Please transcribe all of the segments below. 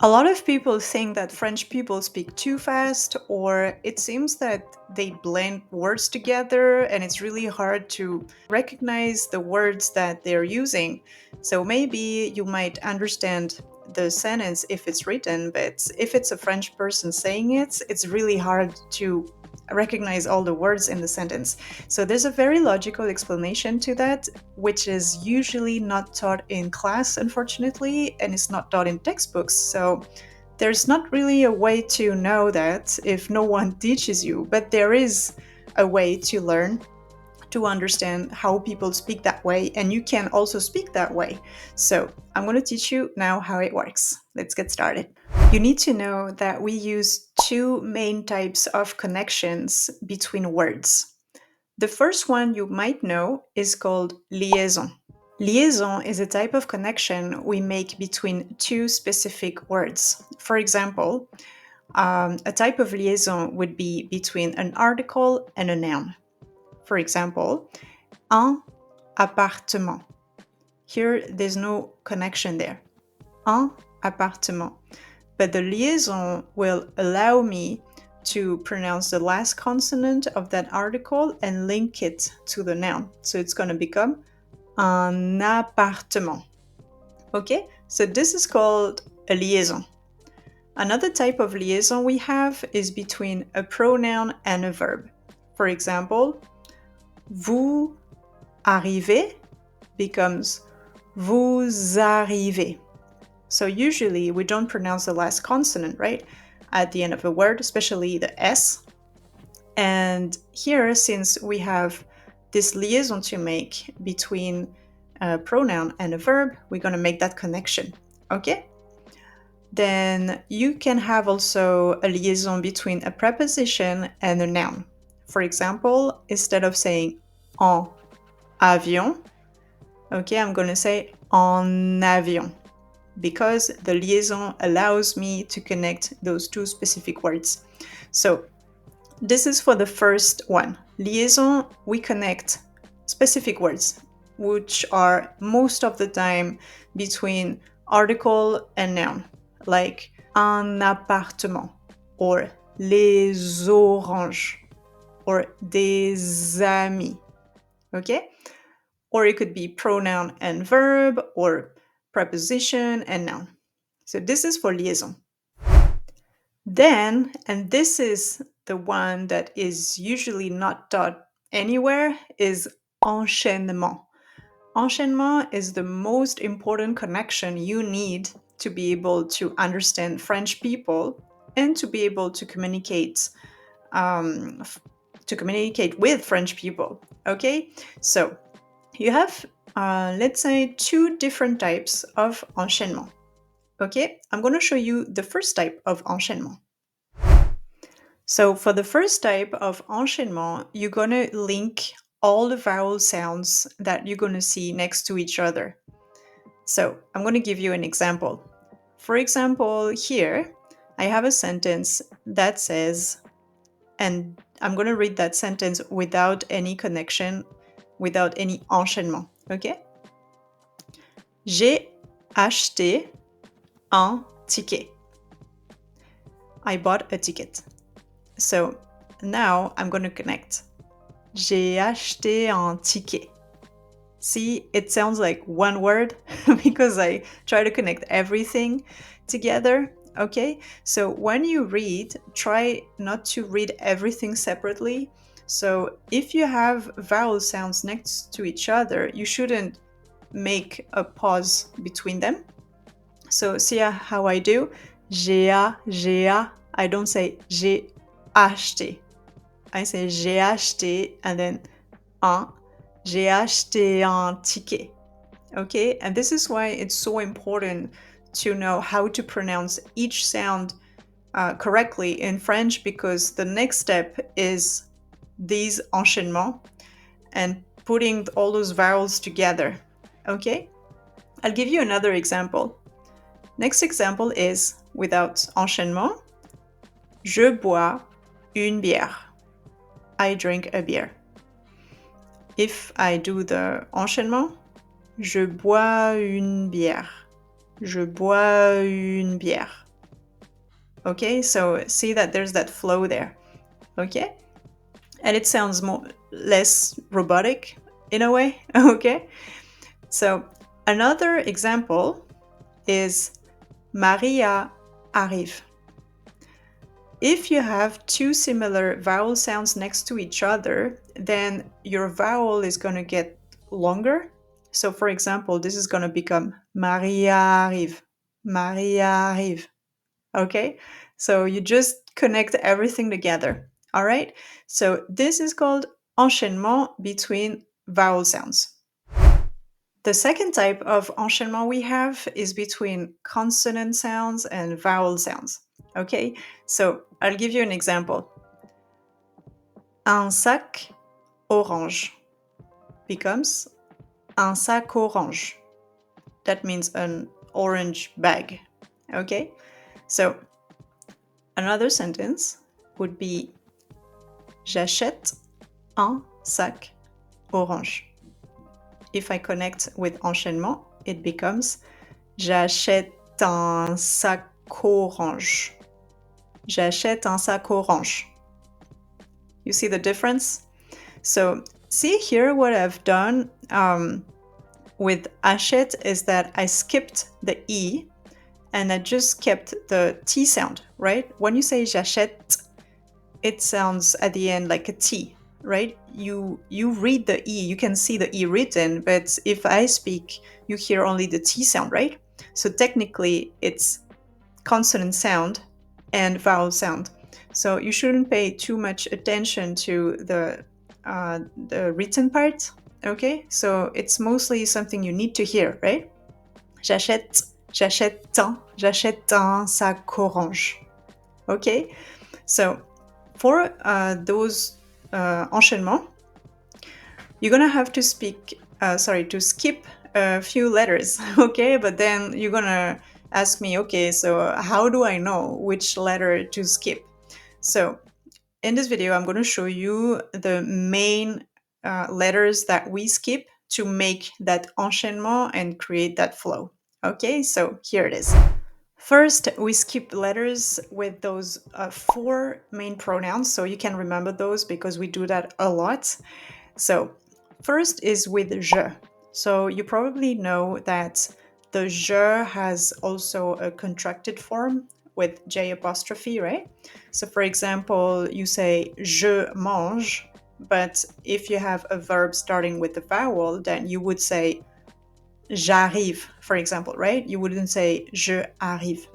A lot of people think that French people speak too fast, or it seems that they blend words together and it's really hard to recognize the words that they're using. So maybe you might understand the sentence if it's written, but if it's a French person saying it, it's really hard to recognize all the words in the sentence. So there's a very logical explanation to that, which is usually not taught in class, unfortunately, and it's not taught in textbooks. So there's not really a way to know that if no one teaches you, but there is a way to learn to understand how people speak that way, and you can also speak that way. So I'm going to teach you now how it works. Let's get started. You need to know that we use two main types of connections between words. The first one you might know is called liaison. Liaison is a type of connection we make between two specific words. For example, a type of liaison would be between an article and a noun. For example, un appartement. Here, there's no connection there. Un appartement. But the liaison will allow me to pronounce the last consonant of that article and link it to the noun. So it's going to become un appartement. Okay, so this is called a liaison. Another type of liaison we have is between a pronoun and a verb. For example, vous arrivez becomes vous arrivez. So usually we don't pronounce the last consonant, right? At the end of a word, especially the S. And here, since we have this liaison to make between a pronoun and a verb, we're going to make that connection. Okay? Then you can have also a liaison between a preposition and a noun. For example, instead of saying en avion, okay, I'm going to say en avion because the liaison allows me to connect those two specific words. So this is for the first one. Liaison, we connect specific words, which are most of the time between article and noun, like un appartement, or les oranges, or des amis. Okay? Or it could be pronoun and verb, or preposition and noun. So this is for liaison. Then, and this is the one that is usually not taught anywhere, is enchaînement. Enchaînement is the most important connection you need to be able to understand French people and to be able to communicate with French people. Okay, so you have let's say two different types of enchaînement. Okay, I'm going to show you the first type of enchaînement. So for the first type of enchaînement, you're going to link all the vowel sounds that you're going to see next to each other. So I'm going to give you an example. For example, here I have a sentence that says, and I'm going to read that sentence without any connection, without any enchaînement. Okay? J'ai acheté un ticket. I bought a ticket. So now I'm going to connect. J'ai acheté un ticket. See, it sounds like one word because I try to connect everything together. Okay, so when you read, try not to read everything separately. So if you have vowel sounds next to each other, you shouldn't make a pause between them. So see how I do? J'ai a. I don't say j'ai acheté. I say j'ai acheté and then un. J'ai acheté un ticket. Okay, and this is why it's so important to know how to pronounce each sound correctly in French, because the next step is these enchaînements and putting all those vowels together. Okay, I'll give you another example. Next example is without enchaînement. Je bois une bière. I drink a beer. If I do the enchaînement, je bois une bière. Je bois une bière. Okay, so see that there's that flow there. Okay, and it sounds less robotic in a way. Okay, so another example is Maria arrive. If you have two similar vowel sounds next to each other, then your vowel is going to get longer. So, for example, this is going to become Maria arrive. Maria arrive. Okay? So, you just connect everything together. All right? So, this is called enchaînement between vowel sounds. The second type of enchaînement we have is between consonant sounds and vowel sounds. Okay, so I'll give you an example. Un sac orange becomes un sac orange. That means an orange bag. Okay, so another sentence would be j'achète un sac orange. If I connect with enchaînement, it becomes j'achète un sac orange. J'achète un sac orange. You see the difference? So see here what I've done with achète is that I skipped the E and I just kept the T sound, right? When you say j'achète, it sounds at the end like a T, right? You read the E, you can see the E written, but if I speak, you hear only the T sound, right? So technically it's consonant sound and vowel sound. So you shouldn't pay too much attention to the written part, okay? So it's mostly something you need to hear, right? J'achète un sac orange. Okay? So for those enchaînements, you're gonna have to skip a few letters, okay? But then you're gonna ask me, okay, so how do I know which letter to skip? So in this video, I'm going to show you the main letters that we skip to make that enchaînement and create that flow. Okay, so here it is. First, we skip letters with those 4 main pronouns, so you can remember those because we do that a lot. So first is with je. So you probably know that the je has also a contracted form with J apostrophe, right? So for example, you say je mange, but if you have a verb starting with the vowel, then you would say j'arrive, for example, right? You wouldn't say je arrive.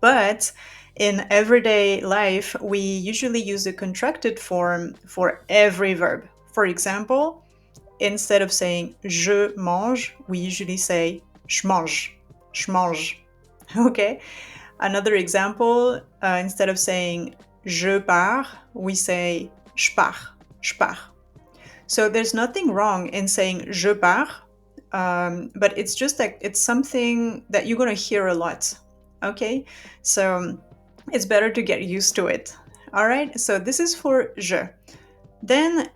But in everyday life, we usually use a contracted form for every verb. For example, instead of saying je mange, we usually say je mange, je mange. Okay? Another example, instead of saying je pars, we say je pars, je pars. So there's nothing wrong in saying je pars, but it's just like it's something that you're going to hear a lot. Okay? So it's better to get used to it. All right? So this is for je. Then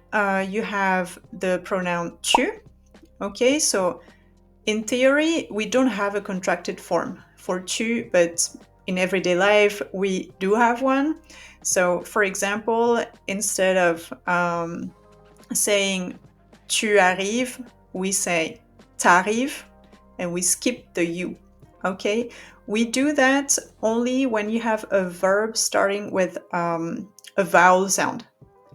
you have the pronoun tu. Okay, so in theory, we don't have a contracted form for tu, but in everyday life, we do have one. So, for example, instead of saying tu arrives, we say t'arrives, and we skip the u. Okay, we do that only when you have a verb starting with a vowel sound.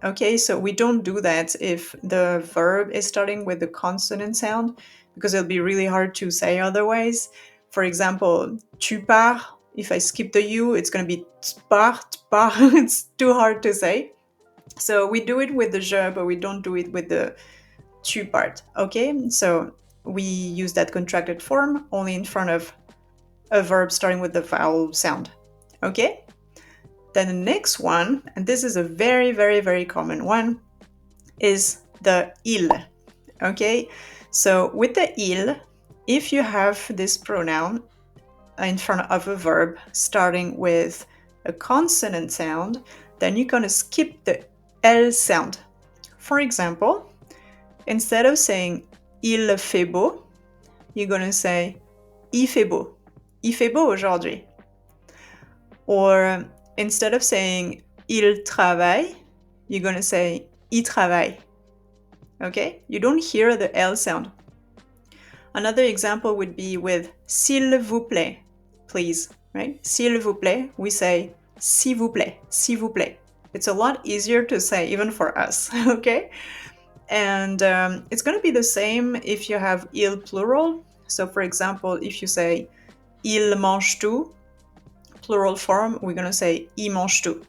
Okay, so we don't do that if the verb is starting with the consonant sound because it'll be really hard to say otherwise. For example, tu pars, if I skip the U, it's going to be t'pars, t'pars. It's too hard to say. So we do it with the je, but we don't do it with the tu part. Okay, so we use that contracted form only in front of a verb starting with the vowel sound. Okay? Then the next one, and this is a very, very, very common one, is the il. Okay? So with the il, if you have this pronoun in front of a verb starting with a consonant sound, then you're going to skip the L sound. For example, instead of saying il fait beau, you're going to say il fait beau. Il fait beau aujourd'hui. Or instead of saying il travaille, you're going to say il travaille. Okay? You don't hear the L sound. Another example would be with s'il vous plaît, please, right? S'il vous plaît, we say s'il vous plaît, s'il vous plaît. It's a lot easier to say even for us, okay? And it's going to be the same if you have il plural. So for example, if you say il mange tout, plural form, we're going to say il mange tout.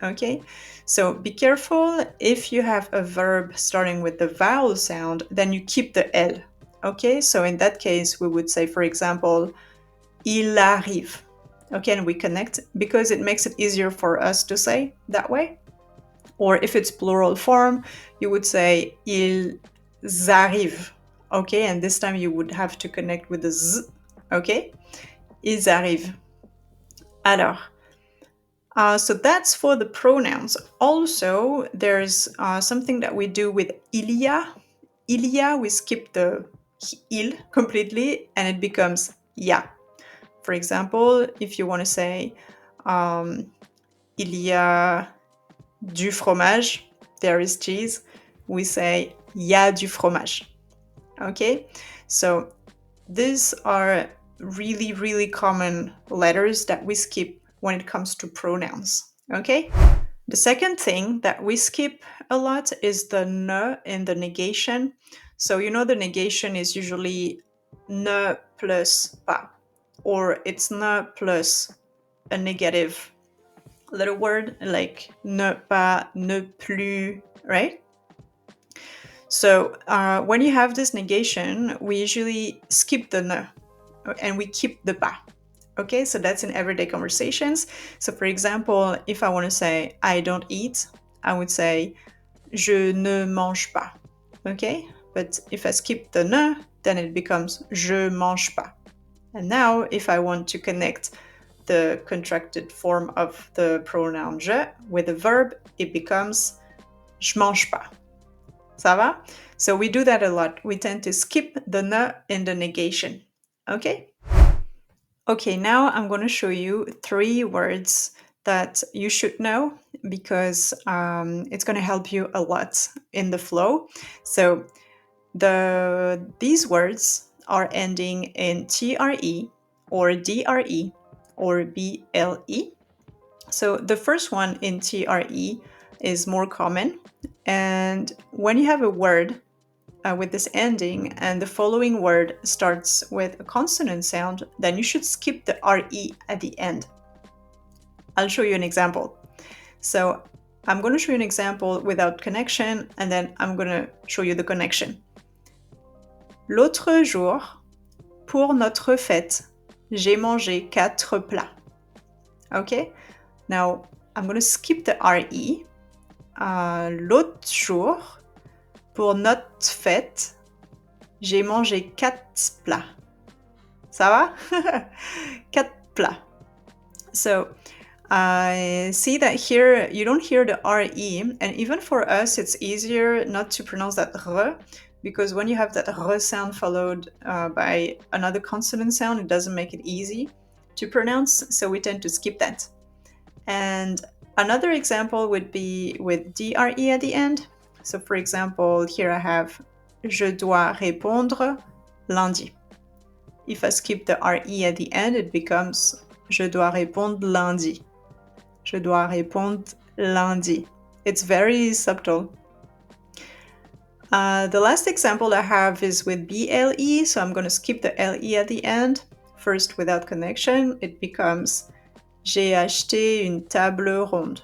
Okay, so be careful if you have a verb starting with the vowel sound, then you keep the L. Okay, so in that case, we would say, for example, il arrive. Okay, and we connect because it makes it easier for us to say that way. Or if it's plural form, you would say ils arrivent. Okay, and this time you would have to connect with the Z. Okay, ils arrivent. Alors, so that's for the pronouns. Also, there's something that we do with ilia. Ilia, we skip the il completely and it becomes ya. For example, if you want to say il y a du fromage, there is cheese, we say y a du fromage. Okay, so these are really, really common letters that we skip when it comes to pronouns. Okay? The second thing that we skip a lot is the ne in the negation. So, you know, the negation is usually ne plus pas, or it's ne plus a negative little word like ne pas, ne plus, right? So when you have this negation, we usually skip the ne and we keep the pas. Okay, so that's in everyday conversations. So for example, if I want to say I don't eat, I would say je ne mange pas. Okay, but if I skip the ne, then it becomes je mange pas. And now if I want to connect the contracted form of the pronoun je with a verb, it becomes je mange pas. Ça va? So we do that a lot. We tend to skip the ne in the negation. Okay? Okay, now I'm going to show you 3 words that you should know because it's going to help you a lot in the flow. So these words are ending in TRE or DRE or BLE. So the first one in TRE is more common. And when you have a word with this ending and the following word starts with a consonant sound, then you should skip the RE at the end. I'll show you an example. So I'm going to show you an example without connection and then I'm going to show you the connection. L'autre jour, pour notre fête, j'ai mangé 4 plats. Okay? Now I'm going to skip the RE. L'autre jour, pour notre fête, j'ai mangé 4 plats. Ça va? 4 plats. So, I see that here you don't hear the RE, and even for us, it's easier not to pronounce that R, because when you have that R sound followed by another consonant sound, it doesn't make it easy to pronounce, so we tend to skip that. And another example would be with DRE at the end. So for example, here I have je dois répondre lundi. If I skip the RE at the end, it becomes je dois répondre lundi. Je dois répondre lundi. It's very subtle. The last example I have is with BLE, so I'm going to skip the LE at the end. First, without connection, it becomes j'ai acheté une table ronde.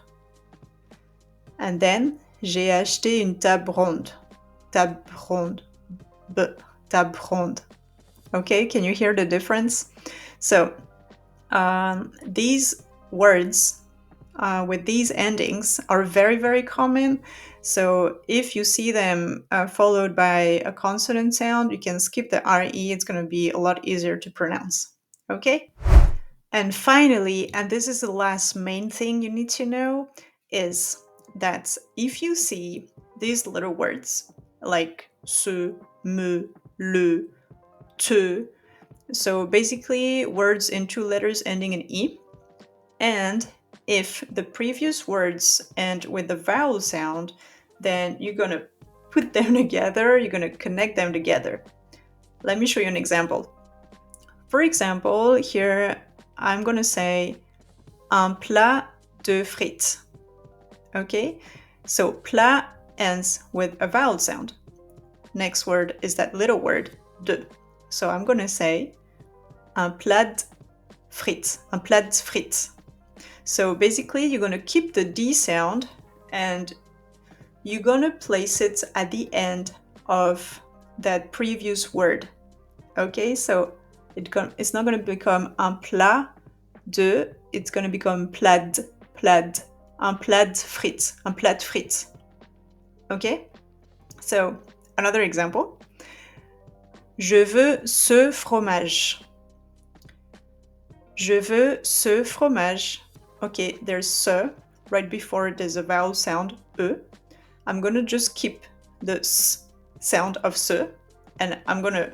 And then, j'ai acheté une table ronde. Table ronde. Table ronde. Okay, can you hear the difference? So, these words with these endings are very, very common. So, if you see them followed by a consonant sound, you can skip the RE. It's going to be a lot easier to pronounce. Okay? And finally, and this is the last main thing you need to know, is that if you see these little words like ce, me, le, te, so basically words in 2 letters ending in E, And if the previous words end with the vowel sound, then you're going to put them together, you're going to connect them together. Let me show you an example. For example, here I'm going to say un plat de frites. Okay? So plat ends with a vowel sound. Next word is that little word, de. So I'm going to say un plat frites, un plat frites. So basically, you're going to keep the D sound and you're going to place it at the end of that previous word. Okay, so it's not going to become un plat de, it's going to become plad, un plat frites, un plat frites. Okay, so another example. Je veux ce fromage. Je veux ce fromage. Okay, there's ce right before there's a vowel sound, e. I'm going to just keep the s sound of ce, and I'm going to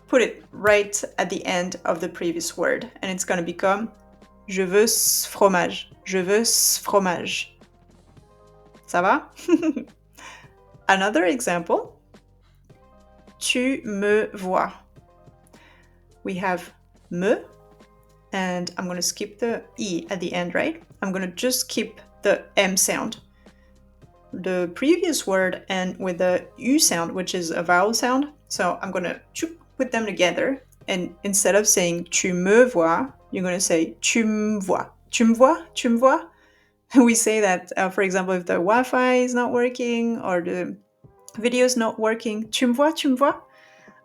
put it right at the end of the previous word, and it's going to become je veux ce fromage. Je veux ce fromage. Ça va? Another example. Tu me vois. We have me, and I'm going to skip the E at the end, right? I'm going to just keep the M sound. The previous word end with the U sound, which is a vowel sound. So I'm going to put them together. And instead of saying tu me vois, you're going to say tu me vois. Tu me vois? Tu me vois? We say that, for example, if the Wi-Fi is not working or the video is not working, tu me vois? Tu me vois?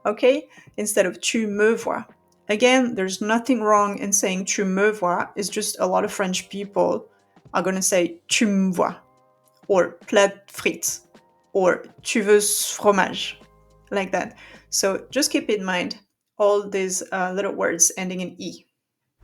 Okay? Instead of tu me vois. Again, there's nothing wrong in saying tu me vois. It's just a lot of French people are going to say tu me vois, or plat frites, or tu veux ce fromage, like that. So just keep in mind all these little words ending in E.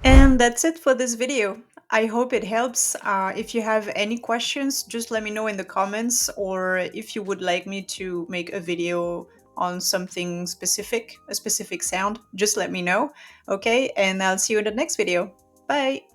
And that's it for this video. I hope it helps. If you have any questions, just let me know in the comments, or if you would like me to make a video on something specific, a specific sound, just let me know. Okay, and I'll see you in the next video. Bye!